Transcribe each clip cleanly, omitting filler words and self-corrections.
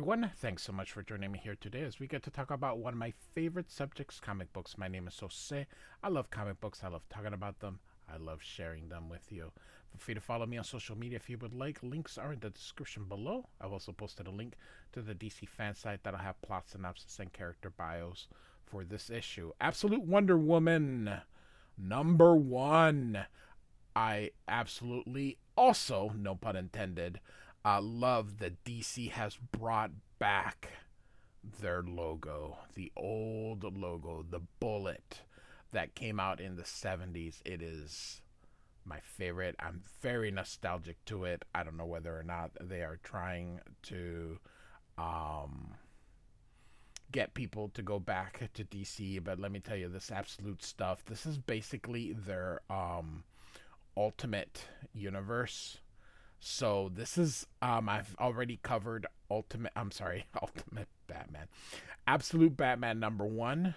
everyone. Thanks so much for joining me here today as we get to talk about one of my favorite subjects, comic books. My name is Jose. I love comic books. I love talking about them. I love sharing them with you. Feel free to follow me on social media if you would like. Links are in the description below. I've also posted a link to the DC fan site that'll have plot synopsis and character bios for this issue. Absolute Wonder Woman, number one. I absolutely also, no pun intended, love that DC has brought back their logo, the old logo, the bullet that came out in the 70s. It is my favorite. I'm very nostalgic to it. I don't know whether or not they are trying to get people to go back to DC, but let me tell you, this absolute stuff, this is basically their ultimate universe. So this is I've already covered Ultimate Batman. Absolute Batman number 1.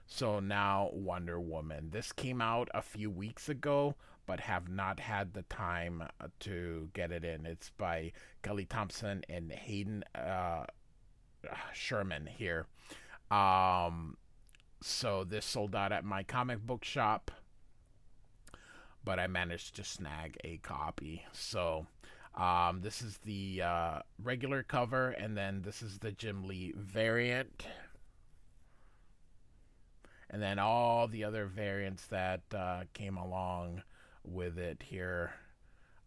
So now Wonder Woman. This came out a few weeks ago, but have not had the time to get it in. It's by Kelly Thompson and Hayden Sherman here. So this sold out at my comic book shop, but I managed to snag a copy. So this is the regular cover, and then this is the Jim Lee variant, and then all the other variants that came along with it here.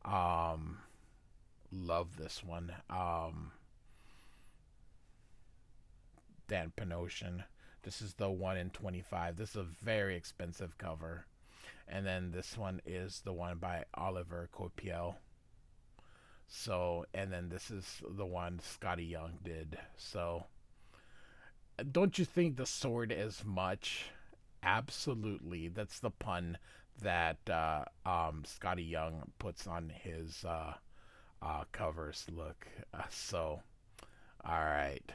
Love this one. Dan Panosian. This is the 1 in 25. This is a very expensive cover. And then this one is the one by Oliver Coipel. So, and then this is the one Scotty Young did. So, don't you think the sword is much? Absolutely. That's the pun that Scotty Young puts on his covers. Look. All right.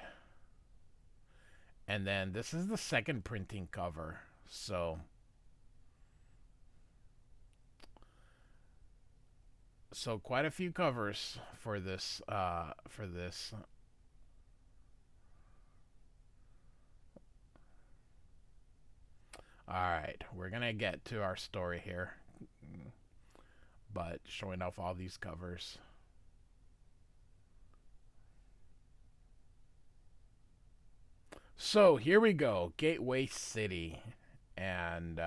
And then this is the second printing cover. So quite a few covers for this All right, we're gonna get to our story here, but showing off all these covers. So here we go, Gateway City, and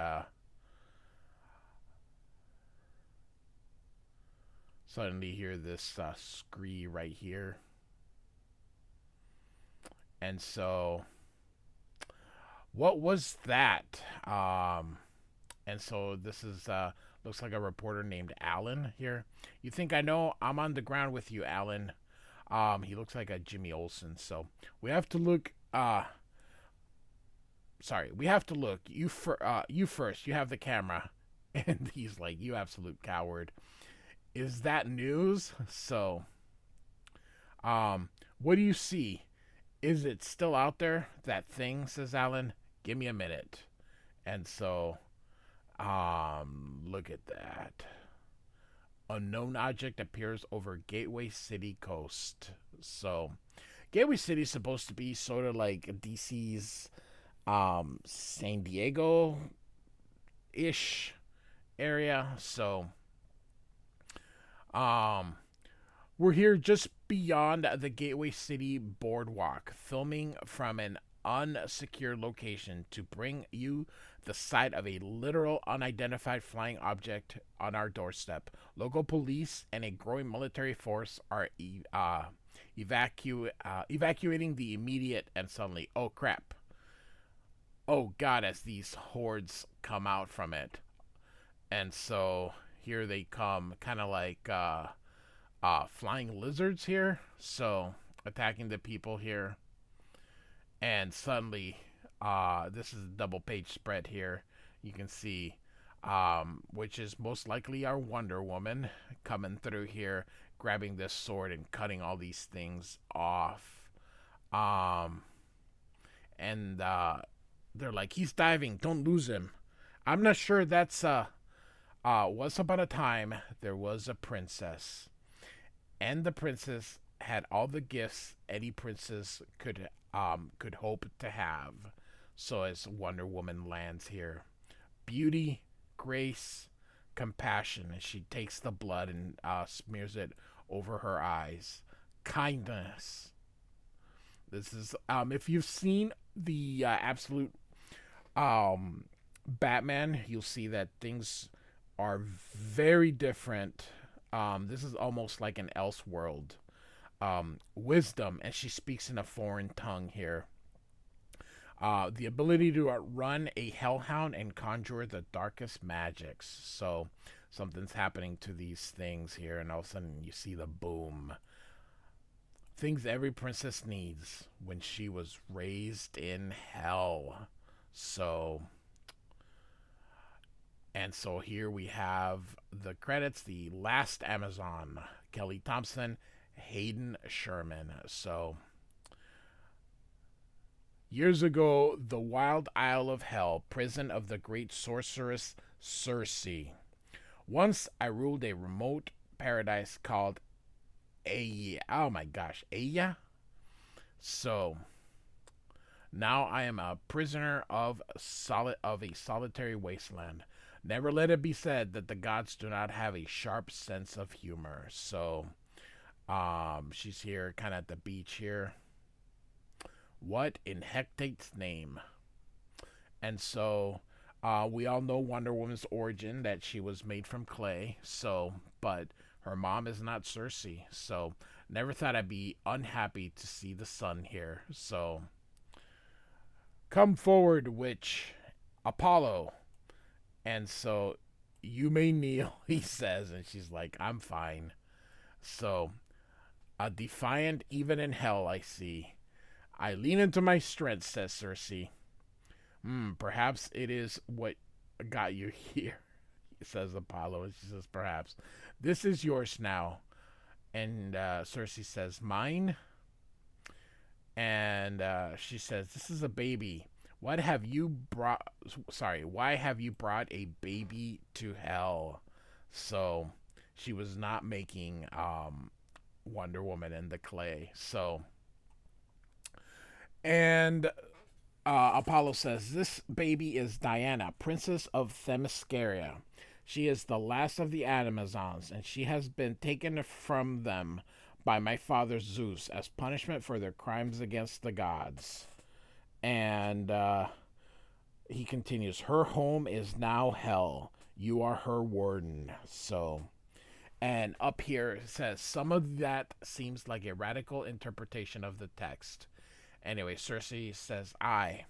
suddenly hear this scree right here. And so, what was that? And so this is looks like a reporter named Alan here. You think I know? I'm on the ground with you, Alan. He looks like a Jimmy Olsen. So we have to look. Sorry, we have to look. You first. You have the camera. And he's like, "You absolute coward." Is that news? So, what do you see? Is it still out there? That thing, says Alan. Give me a minute. And so, look at that. Unknown object appears over Gateway City coast. So, Gateway City is supposed to be sort of like DC's San Diego ish area. So, we're here just beyond the Gateway City boardwalk, filming from an unsecure location to bring you the sight of a literal unidentified flying object on our doorstep. Local police and a growing military force are evacuating the immediate and suddenly, oh crap, oh god, as these hordes come out from it. And so here they come, kind of like flying lizards here, so attacking the people here. And suddenly, this is a double page spread here. You can see, which is most likely our Wonder Woman coming through here, grabbing this sword and cutting all these things off. And they're like, he's diving, don't lose him. I'm not sure that's once upon a time there was a princess, and the princess had all the gifts any princess could hope to have. So as Wonder Woman lands here, beauty, grace, compassion, and she takes the blood and smears it over her eyes. Kindness. This is if you've seen the absolute Batman, you'll see that things are very different. This is almost like an Elseworld. Wisdom, and she speaks in a foreign tongue here. The ability to outrun a hellhound and conjure the darkest magics. So something's happening to these things here, and all of a sudden you see the boom. Things every princess needs when she was raised in hell. So, and so here we have the credits. The last Amazon, Kelly Thompson, Hayden Sherman. So, years ago, the wild Isle of Hell, prison of the great sorceress Circe. Once I ruled a remote paradise called Aya. Oh my gosh, Aya? So, now I am a prisoner of a solitary wasteland. Never let it be said that the gods do not have a sharp sense of humor. So, she's here kind of at the beach here. What in Hectate's name? And so, we all know Wonder Woman's origin, that she was made from clay. So, but her mom is not Circe. So, never thought I'd be unhappy to see the sun here. So, come forward, witch, Apollo. And so, you may kneel, he says. And she's like, I'm fine. So, a defiant even in hell, I see. I lean into my strength, says Circe. Perhaps it is what got you here, says Apollo. And she says, perhaps. This is yours now. And Circe says, mine? And she says, this is a baby. Why have you brought a baby to hell? So she was not making Wonder Woman in the clay. So, and Apollo says, this baby is Diana, princess of Themyscira. She is the last of the Amazons, and she has been taken from them by my father Zeus as punishment for their crimes against the gods. And he continues, her home is now hell. You are her warden. So, and up here it says, some of that seems like a radical interpretation of the text. Anyway, Circe says, I.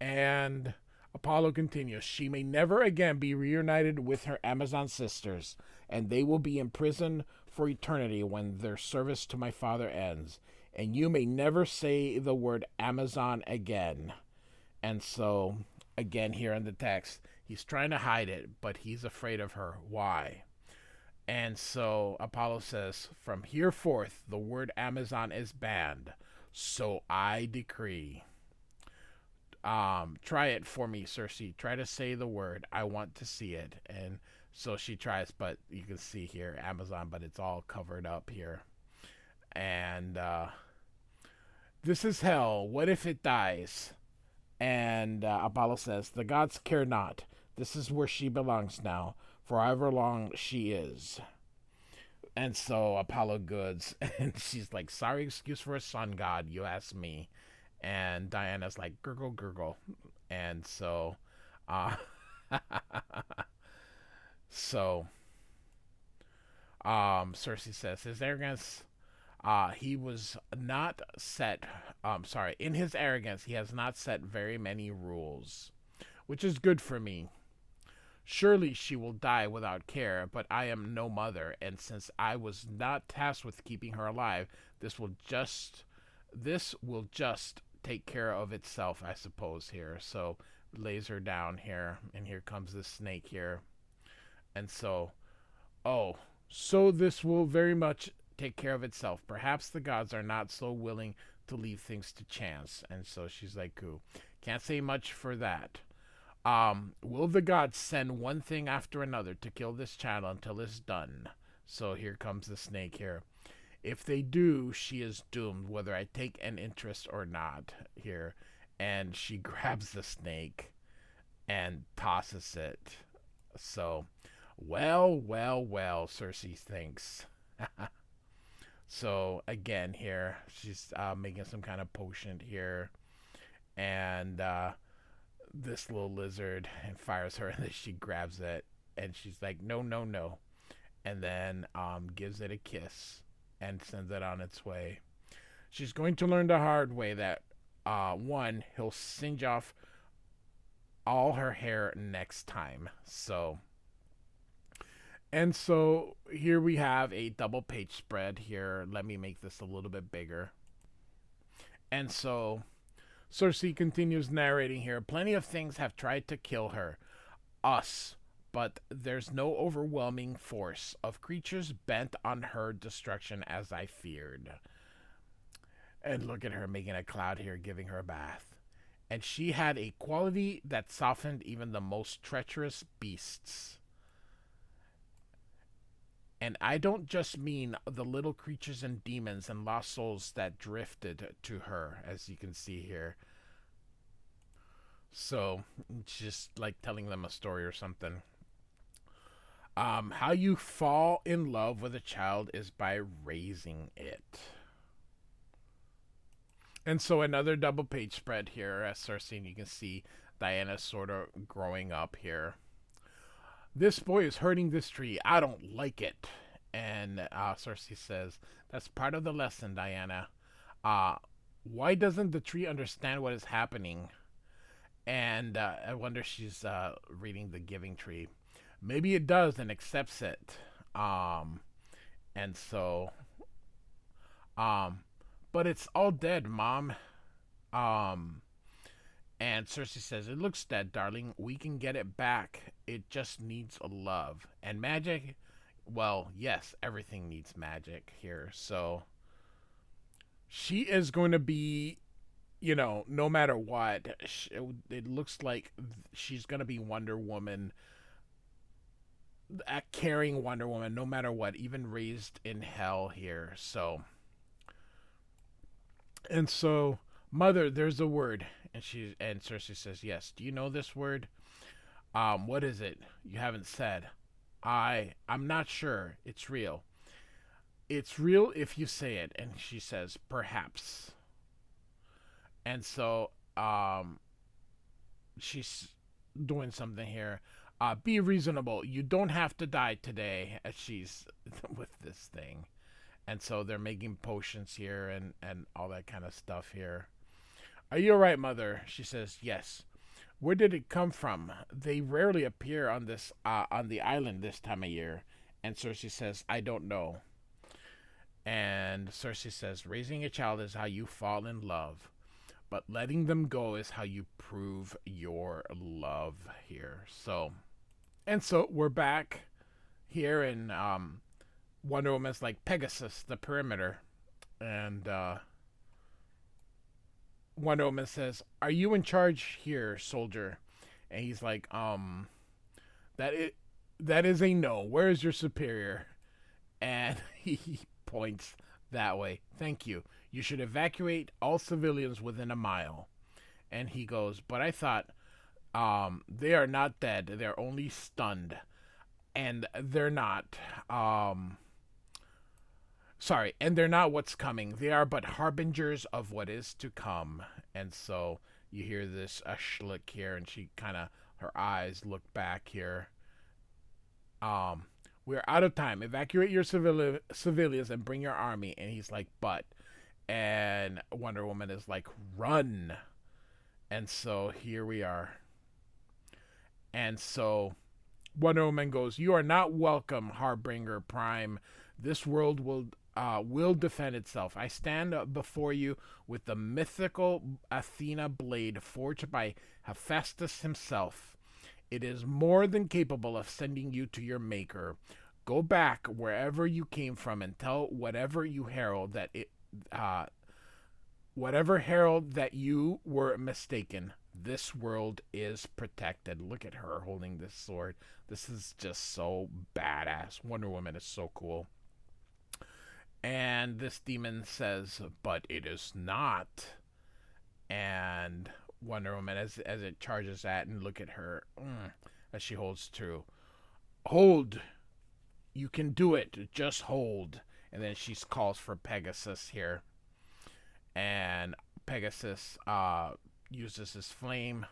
And Apollo continues, she may never again be reunited with her Amazon sisters, and they will be imprisoned for eternity when their service to my father ends. And you may never say the word Amazon again. And so, again, here in the text, he's trying to hide it, but he's afraid of her. Why? And so Apollo says, from here forth, the word Amazon is banned. So I decree. Try it for me, Circe. Try to say the word. I want to see it. And so she tries, but you can see here, Amazon, but it's all covered up here. And this is hell. What if it dies? And Apollo says, the gods care not. This is where she belongs now, for however long she is. And so Apollo goods, and she's like, sorry excuse for a sun god, you ask me. And Diana's like, gurgle, gurgle. And so, Circe says, his arrogance, he was not set, in his arrogance, he has not set very many rules, which is good for me. Surely she will die without care, but I am no mother, and since I was not tasked with keeping her alive, this will just take care of itself, I suppose, here. So lays her down here, and here comes the snake here. And so, so this will very much take care of itself. Perhaps the gods are not so willing to leave things to chance. And so she's like, cool. Can't say much for that. Will the gods send one thing after another to kill this child until it's done? So here comes the snake here. If they do, she is doomed, whether I take an interest or not here. And she grabs the snake and tosses it. So, well, Cersei thinks. So, again, here, she's making some kind of potion here. And this little lizard and fires her, and then she grabs it. And she's like, no, no, no. And then gives it a kiss and sends it on its way. She's going to learn the hard way that, one, he'll singe off all her hair next time. So, and so here we have a double page spread here. Let me make this a little bit bigger. And so Cersei continues narrating here. Plenty of things have tried to kill her. Us. But there's no overwhelming force of creatures bent on her destruction as I feared. And look at her making a cloud here, giving her a bath. And she had a quality that softened even the most treacherous beasts. And I don't just mean the little creatures and demons and lost souls that drifted to her, as you can see here. So, it's just like telling them a story or something. How you fall in love with a child is by raising it. And so another double page spread here as Cersei, and you can see Diana sort of growing up here. This boy is hurting this tree. I don't like it. And Cersei says, that's part of the lesson, Diana. Why doesn't the tree understand what is happening? And I wonder if she's reading The Giving Tree. Maybe it does and accepts it. And so, but it's all dead, Mom. And Cersei says, it looks dead, darling. We can get it back. It just needs love. And magic, well, yes, everything needs magic here. So, she is going to be, no matter what, it looks like she's going to be Wonder Woman, a caring Wonder Woman, no matter what, even raised in hell here. So, and so, Mother, there's a word. And Cersei says, yes. Do you know this word? What is it? You haven't said. I'm not sure. It's real. It's real if you say it. And she says, perhaps. And so, she's doing something here. Be reasonable. You don't have to die today. As she's with this thing. And so they're making potions here and all that kind of stuff here. Are you all right, Mother? She says, yes. Where did it come from? They rarely appear on this on the island this time of year. And Cersei says, I don't know. And Cersei says, raising a child is how you fall in love. But letting them go is how you prove your love here. So, and so we're back here in Wonder Woman's like Pegasus, the perimeter. And Wonder Woman says, are you in charge here, soldier? And he's like, that is a no. Where is your superior? And he points that way. Thank you. You should evacuate all civilians within a mile. And he goes, but I thought, they are not dead. They're only stunned. And they're not, sorry, and they're not what's coming. They are but harbingers of what is to come. And so you hear this schlick here, and she kind of, her eyes look back here. We're out of time. Evacuate your civilians and bring your army. And he's like, but. And Wonder Woman is like, run. And so here we are. And so Wonder Woman goes, you are not welcome, Harbinger Prime. This world will defend itself. I stand before you with the mythical Athena blade forged by Hephaestus himself. It is more than capable of sending you to your maker. Go back wherever you came from and tell whatever herald that you were mistaken. This world is protected. Look at her holding this sword. This is just so badass. Wonder Woman is so cool. And this demon says, "But it is not." And Wonder Woman, as it charges at, and look at her as she holds true. Hold, you can do it. Just hold. And then she calls for Pegasus here, and Pegasus uses his flame,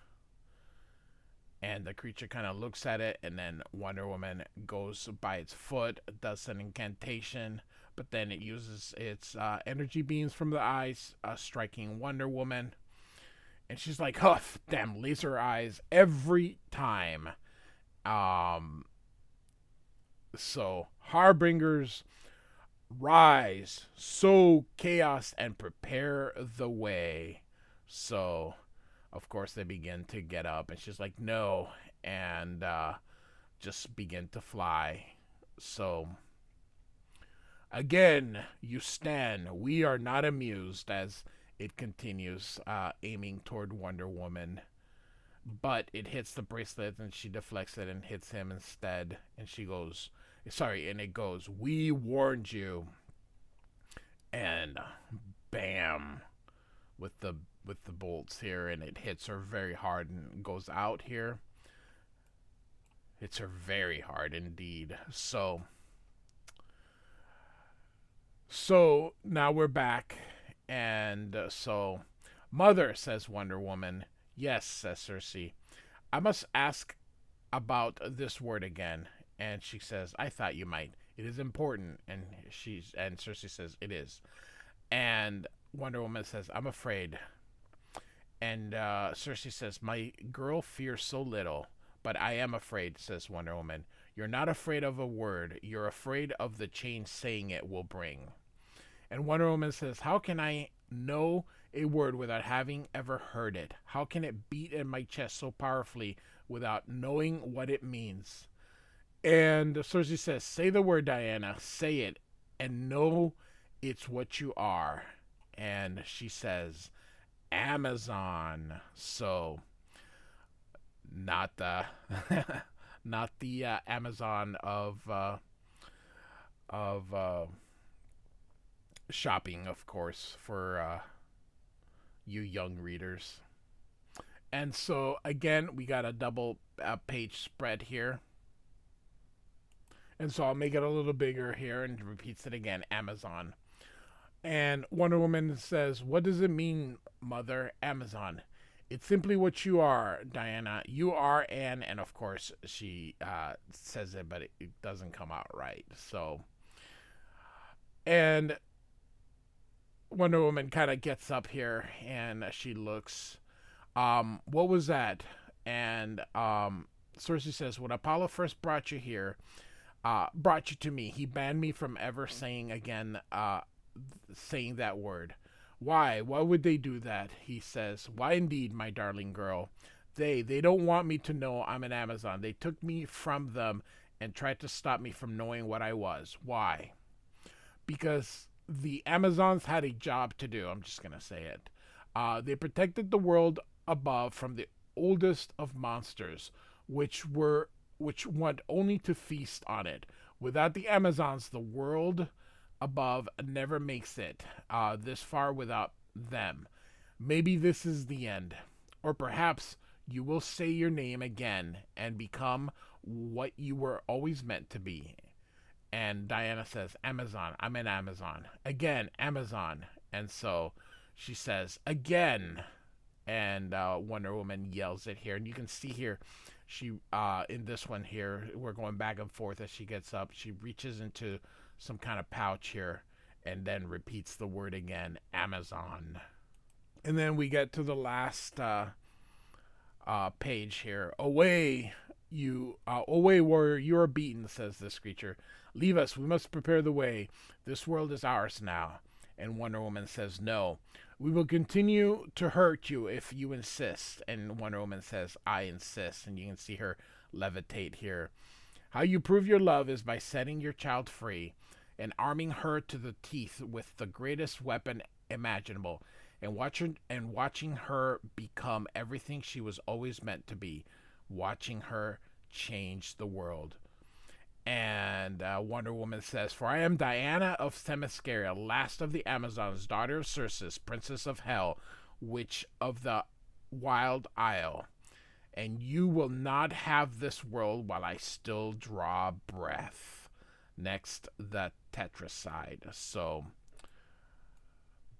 and the creature kind of looks at it, and then Wonder Woman goes by its foot, does an incantation, but then it uses its energy beams from the eyes, striking Wonder Woman. And she's like, "Huff, damn laser eyes every time." So, Harbingers, rise, sow chaos, and prepare the way. So, of course, they begin to get up, and she's like, "No," and just begin to fly. So, again, you stand. We are not amused, as it continues, aiming toward Wonder Woman. But it hits the bracelet, and she deflects it and hits him instead. And she goes, sorry, and it goes, "We warned you." And bam, with the bolts here, and it hits her very hard and goes out here. Hits her very hard indeed. So now we're back, and so, "Mother," says Wonder Woman. "Yes," says Cersei. "I must ask about this word again." And she says, "I thought you might. It is important." And Cersei says, "It is." And Wonder Woman says, "I'm afraid." And Cersei says, "My girl fears so little, but I am afraid," says Wonder Woman. "You're not afraid of a word. You're afraid of the change saying it will bring." And Wonder Woman says, "How can I know a word without having ever heard it? How can it beat in my chest so powerfully without knowing what it means?" And Cersei says, "Say the word, Diana. Say it, and know it's what you are." And she says, "Amazon." So, not the not the Amazon of shopping, of course, for you young readers. And so, again, we got a double page spread here. And so I'll make it a little bigger here, and repeats it again, Amazon. And Wonder Woman says, "What does it mean, Mother? Amazon." "It's simply what you are, Diana. You are and of course she says it, but it doesn't come out right. So, and Wonder Woman kind of gets up here, and she looks, "What was that?" And Cersei says, "When Apollo first brought you here, brought you to me, he banned me from ever saying again, saying that word." "Why? Why would they do that?" He says. "Why indeed, my darling girl? They don't want me to know I'm an Amazon. They took me from them and tried to stop me from knowing what I was. Why? Because the Amazons had a job to do. I'm just going to say it. They protected the world above from the oldest of monsters, which want only to feast on it. Without the Amazons, the world above never makes it this far without them. Maybe this is the end. Or perhaps you will say your name again and become what you were always meant to be." And Diana says, "Amazon, I'm an Amazon." Again, Amazon. And so she says, "Again." And Wonder Woman yells it here. And you can see here, she in this one here, we're going back and forth as she gets up. She reaches into some kind of pouch here and then repeats the word again, Amazon. And then we get to the last page here. "Away, away, warrior, you are beaten," says this creature. "Leave us, we must prepare the way. This world is ours now." And Wonder Woman says, "No, we will continue to hurt you if you insist." And Wonder Woman says, "I insist." And you can see her levitate here. "How you prove your love is by setting your child free and arming her to the teeth with the greatest weapon imaginable, and watching her become everything she was always meant to be, watching her change the world." And Wonder Woman says, "For I am Diana of Themyscira, last of the Amazons, daughter of Circe, princess of Hell, witch of the Wild Isle. And you will not have this world while I still draw breath." Next, the Tetracide. So,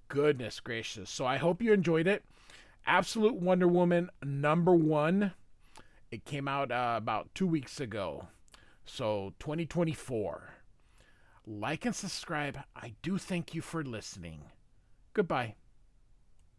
goodness gracious. So I hope you enjoyed it. Absolute Wonder Woman #1. It came out about 2 weeks ago. So 2024. Like and subscribe. I do thank you for listening. Goodbye.